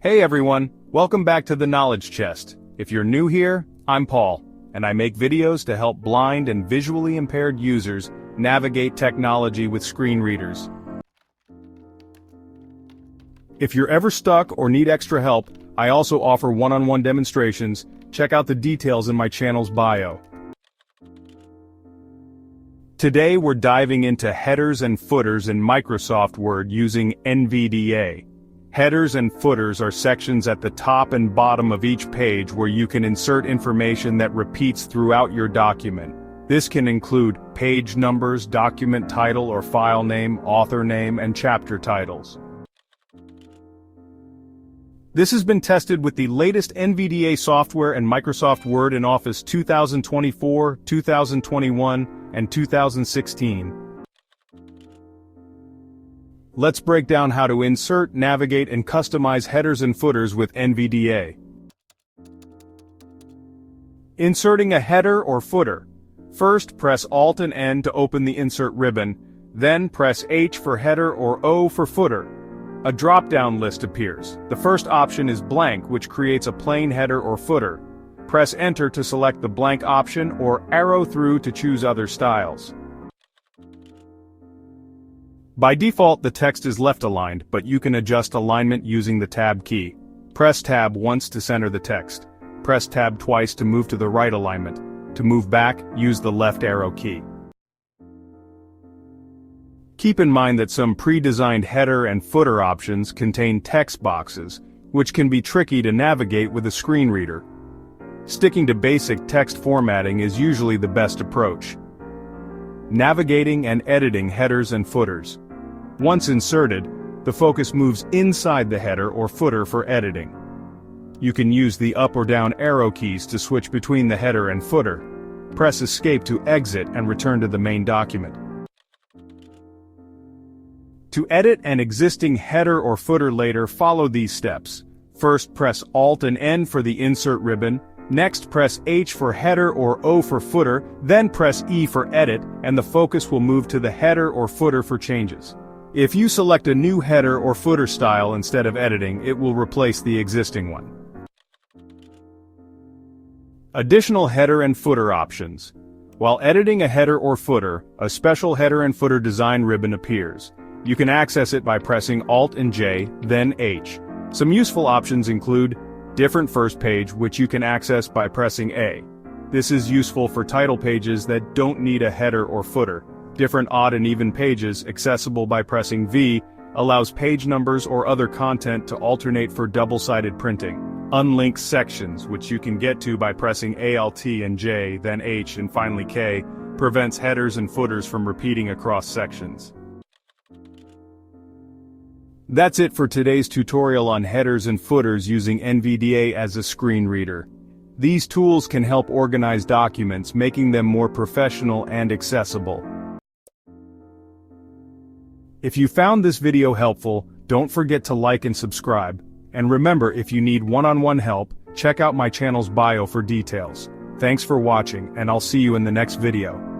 Hey everyone, welcome back to the Knowledge Chest. If you're new here, I'm Paul, and I make videos to help blind and visually impaired users navigate technology with screen readers. If you're ever stuck or need extra help, I also offer one-on-one demonstrations. Check out the details in my channel's bio. Today we're diving into headers and footers in Microsoft Word using NVDA. Headers and footers are sections at the top and bottom of each page where you can insert information that repeats throughout your document. This can include page numbers, document title or file name, author name, and chapter titles. This has been tested with the latest NVDA software and Microsoft Word in Office 2024, 2021, and 2016. Let's break down how to insert, navigate, and customize headers and footers with NVDA. Inserting a header or footer. First, press Alt and N to open the Insert ribbon, then press H for header or O for footer. A drop-down list appears. The first option is blank, which creates a plain header or footer. Press Enter to select the blank option or arrow through to choose other styles. By default, the text is left-aligned, but you can adjust alignment using the Tab key. Press Tab once to center the text. Press Tab twice to move to the right alignment. To move back, use the left arrow key. Keep in mind that some pre-designed header and footer options contain text boxes, which can be tricky to navigate with a screen reader. Sticking to basic text formatting is usually the best approach. Navigating and editing headers and footers. Once inserted, the focus moves inside the header or footer for editing. You can use the up or down arrow keys to switch between the header and footer. Press Escape to exit and return to the main document. To edit an existing header or footer later, follow these steps. First, press Alt and N for the Insert ribbon. Next, press H for header or O for footer, then press E for edit, and the focus will move to the header or footer for changes. If you select a new header or footer style instead of editing, it will replace the existing one. Additional header and footer options. While editing a header or footer, a special header and footer design ribbon appears. You can access it by pressing Alt and J, then H. Some useful options include Different First Page, which you can access by pressing A. This is useful for title pages that don't need a header or footer. Different Odd and Even Pages, accessible by pressing V, allows page numbers or other content to alternate for double-sided printing. Unlinked Sections, which you can get to by pressing Alt and J, then H and finally K, prevents headers and footers from repeating across sections. That's it for today's tutorial on headers and footers using NVDA as a screen reader. These tools can help organize documents, making them more professional and accessible. If you found this video helpful, don't forget to like and subscribe. And remember, if you need one-on-one help, check out my channel's bio for details. Thanks for watching, and I'll see you in the next video.